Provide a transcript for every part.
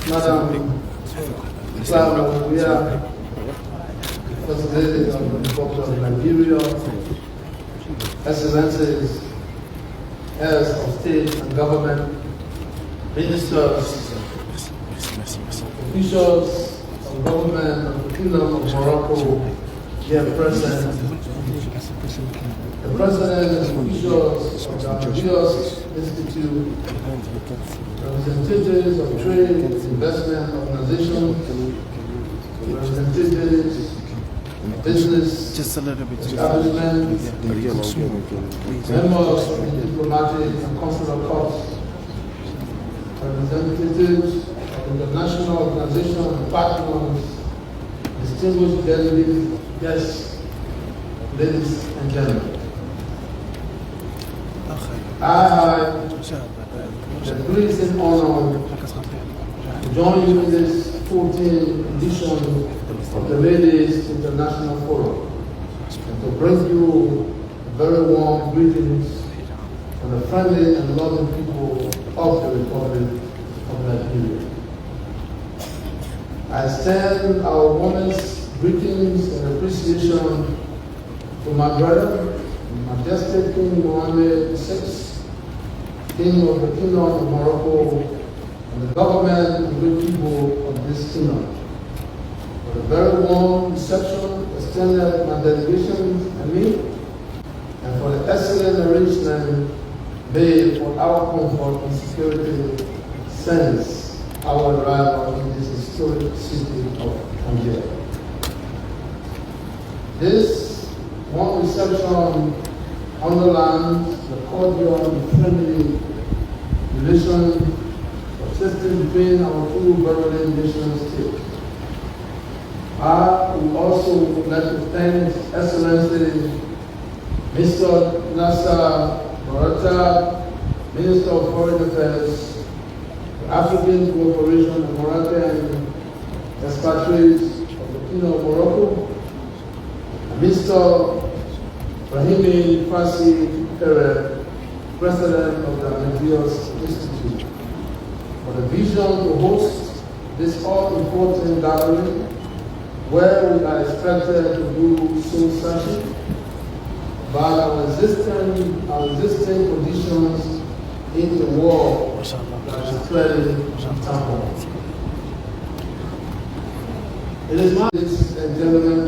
Madam Weah, First Lady of the Republic of Liberia, Excellencies, Heads of State and Government, Ministers, officials of government of the Kingdom of Morocco, dear present, the President and officials of the Tangier Institute, representatives of trade and investment organizations, representatives of business establishments, members of the diplomatic and consular corps, representatives of international organizations and partners, distinguished delegates, guests, ladies and gentlemen. I have the pleasing honor to join you in this 14th edition of the Ladies International Forum and to bring you very warm greetings from the friendly and loving people of the Republic of Liberia. I extend our warmest greetings and appreciation to my brother, Majestic King Mohammed VI, King of the Kingdom of Morocco, and the government and good people of this kingdom, for the very warm reception extended my delegation and me, and for the excellent arrangement made for our comfort and security since our arrival in this historic city of Tangier. This warm reception underlines the cordial and friendly relation existing between our two brotherly nation states. I would also like to thank His Excellency Mr. Nasser Morata, Minister of Foreign Affairs, the African Cooperation and Moroccan expatriates of the Kingdom of Morocco, and Mr. Brahimi Fassi Pere, President of the Liberia Institute, for the vision to host this all-important gathering, where we are expected to do so such by our existing conditions in the war that is threatening Tampa. It is my, ladies and gentlemen,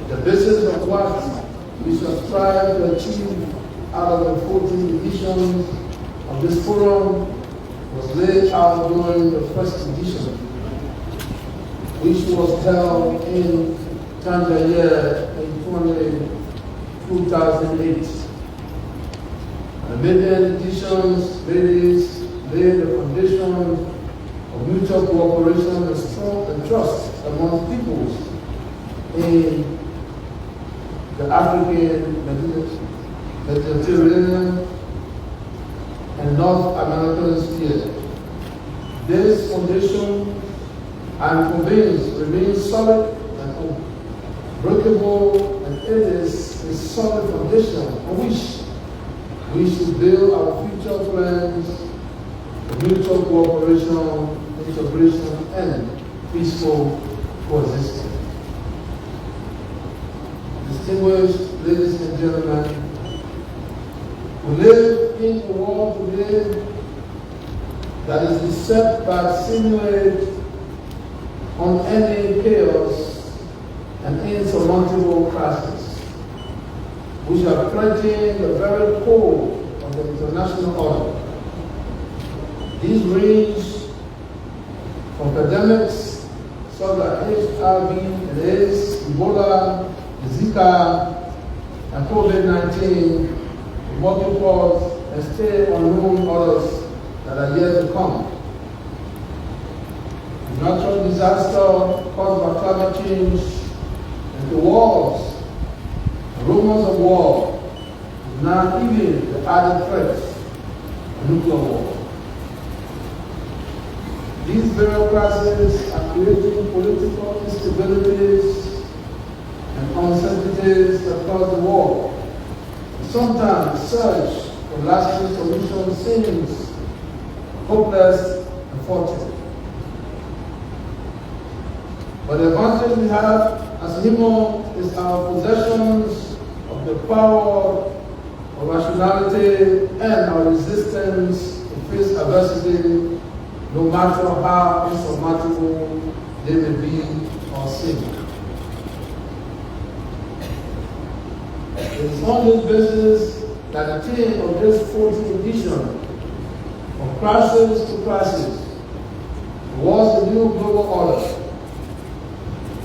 the basis of what we shall strive to achieve out of the 14 editions of this forum was laid out during the first edition, which was held in Tangier in 2008. The maiden editions laid the foundation of mutual cooperation and trust among peoples in the African, Mediterranean, and North American sphere. This foundation, I'm convinced, remains solid and unbreakable, and it is a solid foundation on which we should build our future plans for mutual cooperation, integration, and peaceful coexistence. Distinguished ladies and gentlemen, we live in a world today that is beset by simulated, unending chaos and insurmountable crises, which are threatening the very core of the international order. These range from pandemics such as HIV and AIDS, Ebola, Zika, and COVID-19, multiple and still unknown others that are yet to come. The natural disaster caused by climate change and the wars, the rumors of war, now even the added threats of nuclear war. These various crises are creating political instabilities and uncertainties across the world. Sometimes the search for lasting solutions seems hopeless and faulty. But the advantage we have as human is our possessions of the power of rationality and our resistance to face adversity, no matter how insurmountable they may be or seem. It is on this basis that the theme of this 14th edition of Crisis to Crisis was the new global order.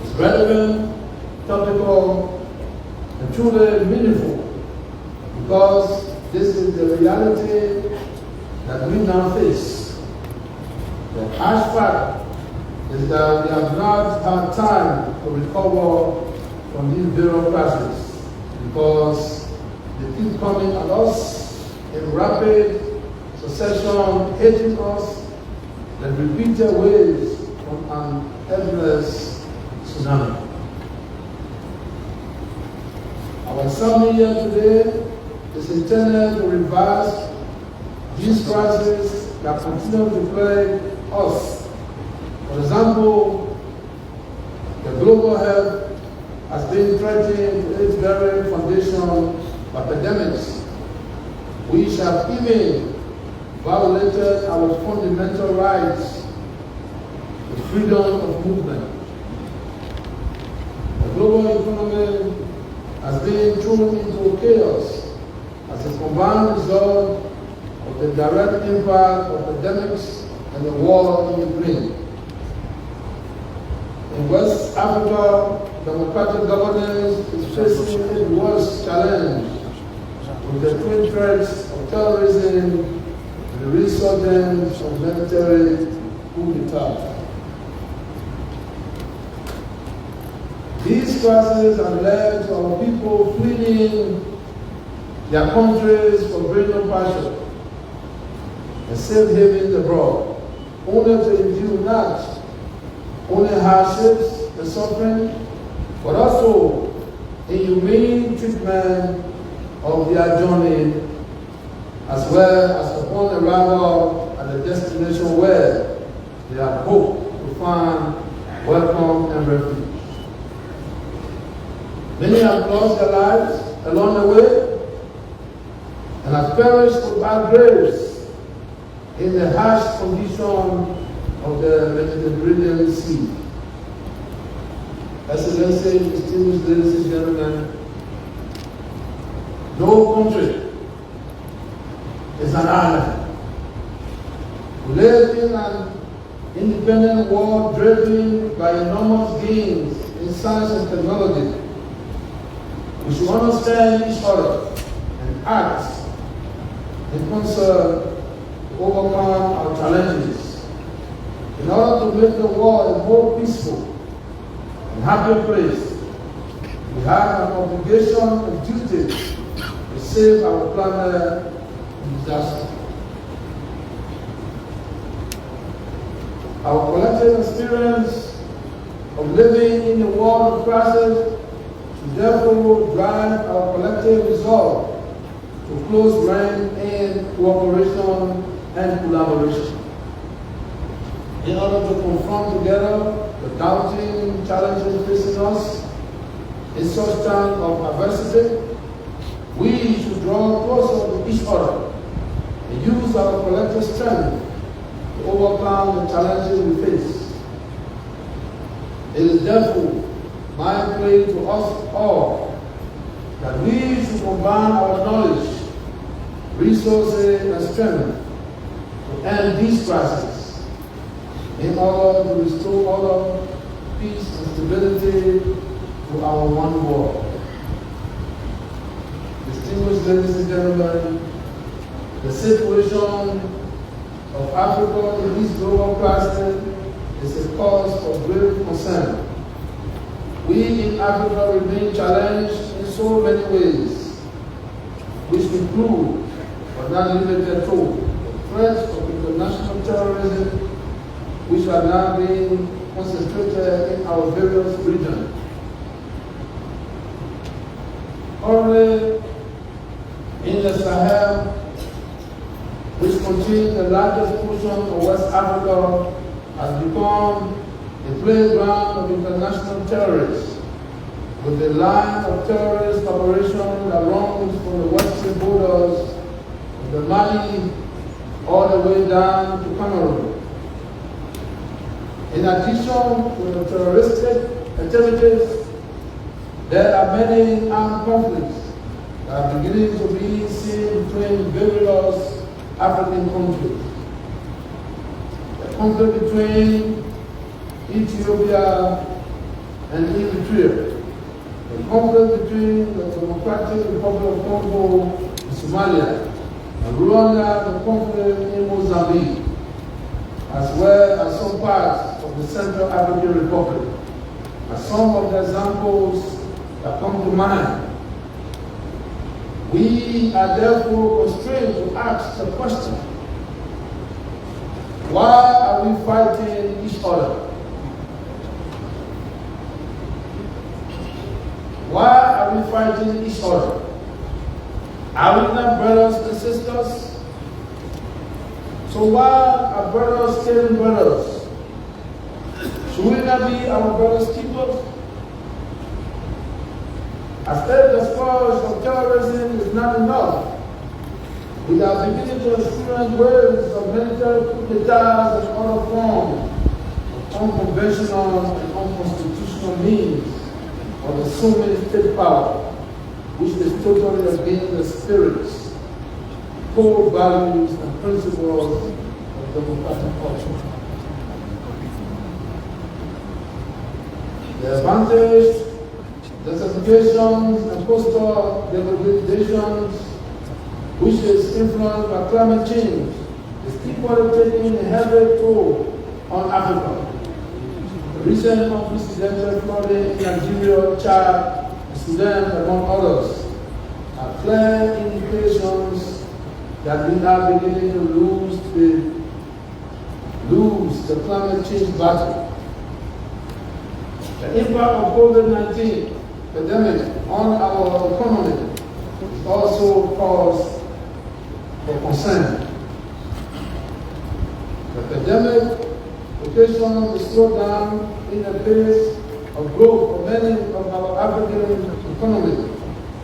It's relevant, topical, and truly meaningful because this is the reality that we now face. The harsh fact is that we have not had time to recover from these various crises because they keep coming at us in rapid succession, hitting us in repeated ways from an endless tsunami. Our assembly here today is intended to reverse these crises that continue to plague us. For example, the global health has been threatened to its very foundation by epidemics, which have even violated our fundamental rights, the freedom of movement. The global economy has been thrown into chaos as a combined result of the direct impact of epidemics and the war in Ukraine. In West Africa, democratic governance is facing its worst challenge with the twin threats of terrorism and the resurgence of military coup d'etat. These crises have led to our people fleeing their countries for greater passion and safe havens abroad, only to endure not only hardships and suffering, but also inhumane treatment of their journey, as well as upon arrival at the destination where they have hoped to find welcome and refuge. Many have lost their lives along the way and have perished without graves in the harsh condition of the Mediterranean Sea. Excellency, distinguished ladies and gentlemen, no country is an island. We live in an independent world driven by enormous gains in science and technology. We should understand each other and act in concert to overcome our challenges in order to make the world a more peaceful and happy place. We have an obligation and duty to save our planet from disaster. Our collective experience of living in the world of crisis should therefore drive our collective resolve to close rank in cooperation and collaboration. In order to confront together the daunting challenges facing us in such time of adversity, we should draw closer to each other and use our collective strength to overcome the challenges we face. It is therefore my plea to us all that we should combine our knowledge, resources, and strength to end these crises in order to restore order, peace, and stability to our one world. Distinguished ladies and gentlemen, the situation of Africa in this global crisis is a cause for great concern. We in Africa remain challenged in so many ways, which include, but not limited to, the threats of international terrorism, which are now being concentrated in our various regions. Currently, in the Sahel, which contains the largest portion of West Africa, has become a playground of international terrorists, with a line of terrorist operations that runs from the western borders of the Mali all the way down to Cameroon. In addition to the terroristic activities, there are many armed conflicts that are beginning to be seen between various African countries. The conflict between Ethiopia and Eritrea, the conflict between the Democratic Republic of Congo and Somalia, and Rwanda, the conflict in Mozambique, as well as some parts of the Central African Republic, are some of the examples that come to mind. We are therefore constrained to ask the question, why are we fighting each other? Why are we fighting each other? Are we not brothers and sisters? So why are brothers killing brothers? Should we not be our brothers' keepers? As if the scourge of terrorism is not enough, we are beginning to experience waves of military coup d'etats and other forms of unconventional and unconstitutional means of assuming state power, which is totally against the spirits, core values, and principles of democratic culture. The advantage, desertifications, and coastal degradations, which is influenced by climate change, is equally taking a heavy toll on Africa. The recent unprecedented flooding in Nigeria, Chad, and Sudan, among others, are clear indications that we are beginning to lose the climate change battle. The impact of COVID-19 pandemic on our economy is also cause for concern. The pandemic occasioned the slowdown in the pace of growth for many of our African economies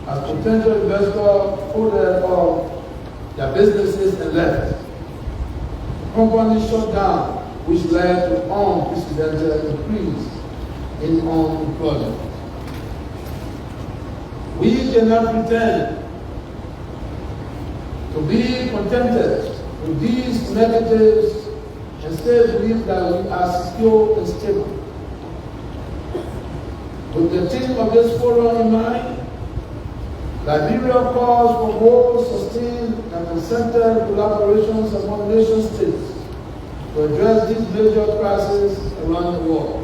as potential investors pulled off their businesses and left. Companies shut down, which led to unprecedented increase in unemployment. We cannot pretend to be contented with these negatives and still believe that we are secure and stable. With the theme of this forum in mind, Liberia calls for more sustained and concerted collaborations among nation states to address these major crises around the world.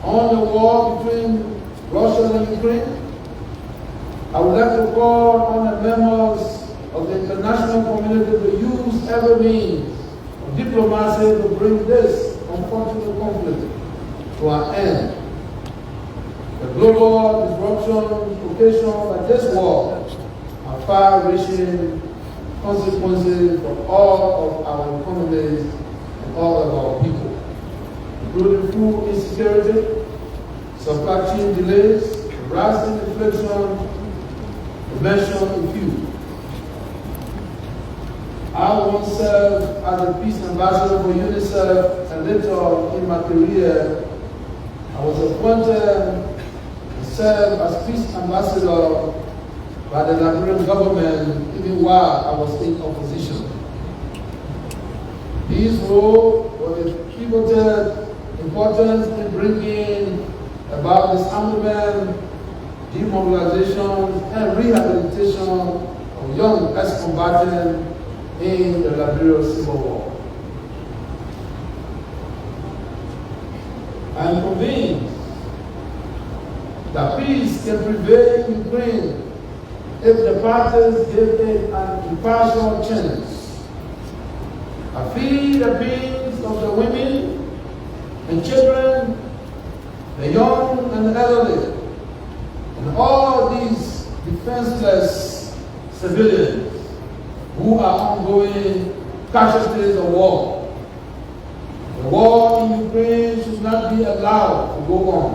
On the war between Russia and Ukraine, I would like to call on the members of the international community to use every means of diplomacy to bring this unfortunate conflict to an end. The global disruption occasioned by this war are far-reaching consequences for all of our economies and all of our people, including food insecurity, supply chain delays, rising inflation, to mention a few. I once served as a peace ambassador for UNICEF, and later in my career, I was appointed and served as peace ambassador by the Liberian government even while I was in opposition. These roles were of pivotal importance in bringing about disarmament, demobilization, and rehabilitation of young ex-combatants in the Liberia Civil War. I am convinced that peace can prevail in Ukraine if the parties give it an impartial chance. I feel the pains of the women and children, the young and the elderly, and all these defenseless civilians who are ongoing casualties of war. The war in Ukraine should not be allowed to go on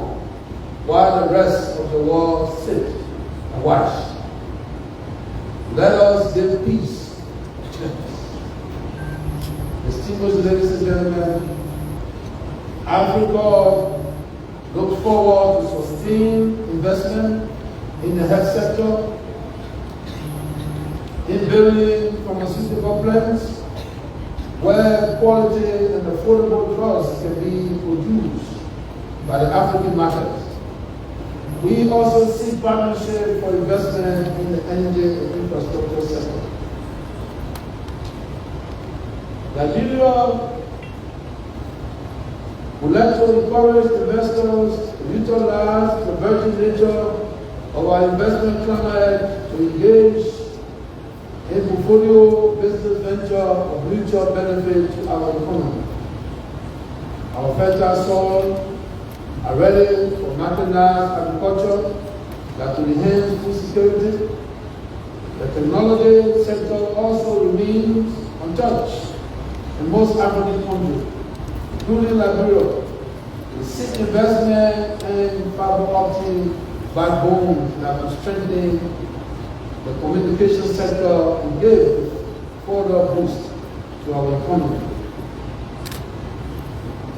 while the rest of the world sit and watch. Let us give peace a chance. Distinguished ladies and gentlemen, Africa looks forward to sustained investment in the health sector, in building pharmaceutical plants, where quality and affordable drugs can be produced by the African market. We also seek partnership for investment in the energy and infrastructure sector. Liberia would like to encourage investors to utilize the virgin nature of our investment climate to engage in portfolio business venture of mutual benefit to our economy. Our fertile soil are ready for mechanized agriculture that will enhance food security. The technology sector also remains untouched in most African countries, including Liberia. We seek investment in fiber optic backbones that will strengthen the communication sector and give further boost to our economy.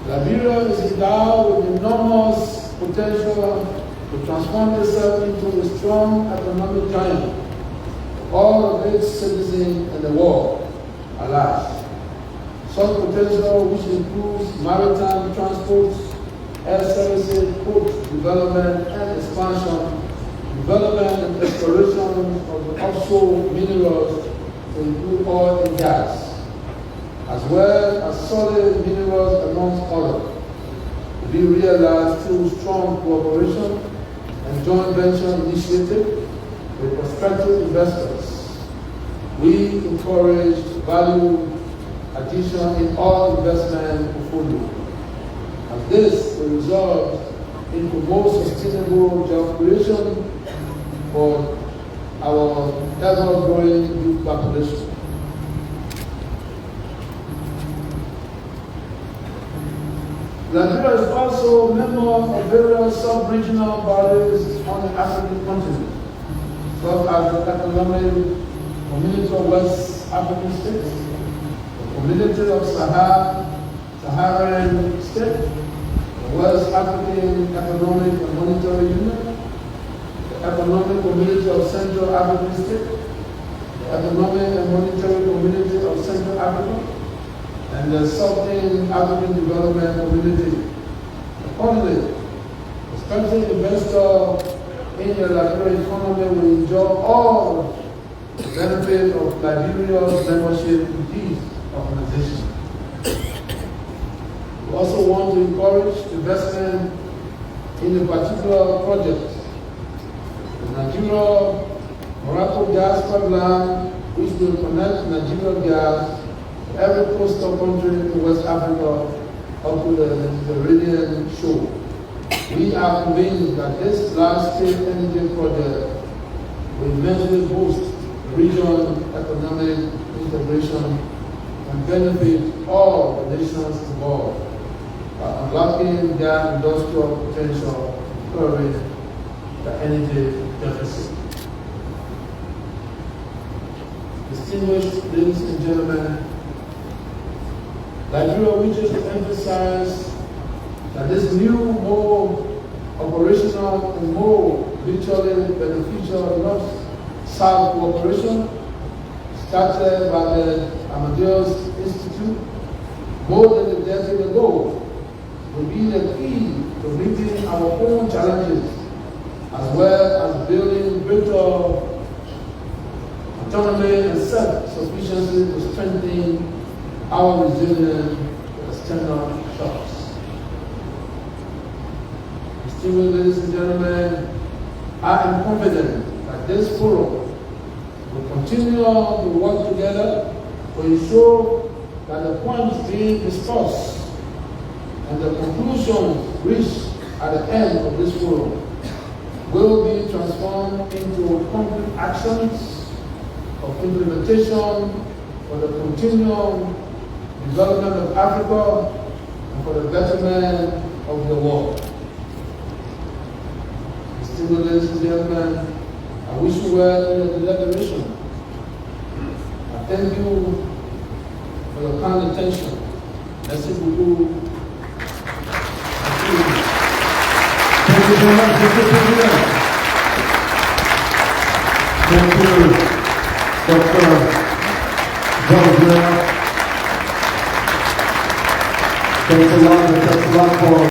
Liberia is endowed with enormous potential to transform itself into a strong economic giant for all of its citizens in the world at large. Such potential, which includes maritime transport, air services, port development and expansion, development and exploration of the offshore minerals to include oil and gas, as well as solid minerals amongst others, to be realized through strong cooperation and joint venture initiative with prospective investors. We encourage value addition in all investment portfolio, as this will result in more sustainable job creation for our ever-growing youth population. Liberia is also a member of various sub-regional bodies on the African continent, such as the Economic Community of West African States, the Community of Saharan States, the West African Economic and Monetary Union, the Economic Community of Central African States, the Economic and Monetary Community of Central Africa, and the Southern African Development Community. Accordingly, prospective investor in the Liberian economy will enjoy all the benefit of Liberia's membership in these organizations. We also want to encourage investment in a particular project. The Nigeria-Morocco gas pipeline, which will connect Nigeria gas to every coastal country in West Africa up to the Mediterranean shore. We are convinced that this large-scale energy project will immensely boost the region's economic integration and benefit all the nations involved by unlocking their industrial potential and curbing the energy deficit. Distinguished ladies and gentlemen, Liberia wishes to emphasize that this new, more operational and more mutually beneficial North-South cooperation started by the Amadeus Institute more than a decade ago will be the key to meeting our own challenges as well as building greater autonomy and self-sufficiency to strengthen our resilience to external shocks. Distinguished ladies and gentlemen, I am confident that this forum will continue to work together to ensure that the points being discussed and the conclusions reached at the end of this forum will be transformed into concrete actions of implementation for the continual development of Africa and for the betterment of the world. Distinguished ladies and gentlemen, I wish you well in your deliberation. I thank you for your kind attention. Merci beaucoup. Thank you very much, Mr. President. Thank you, Dr. George. Thanks a lot for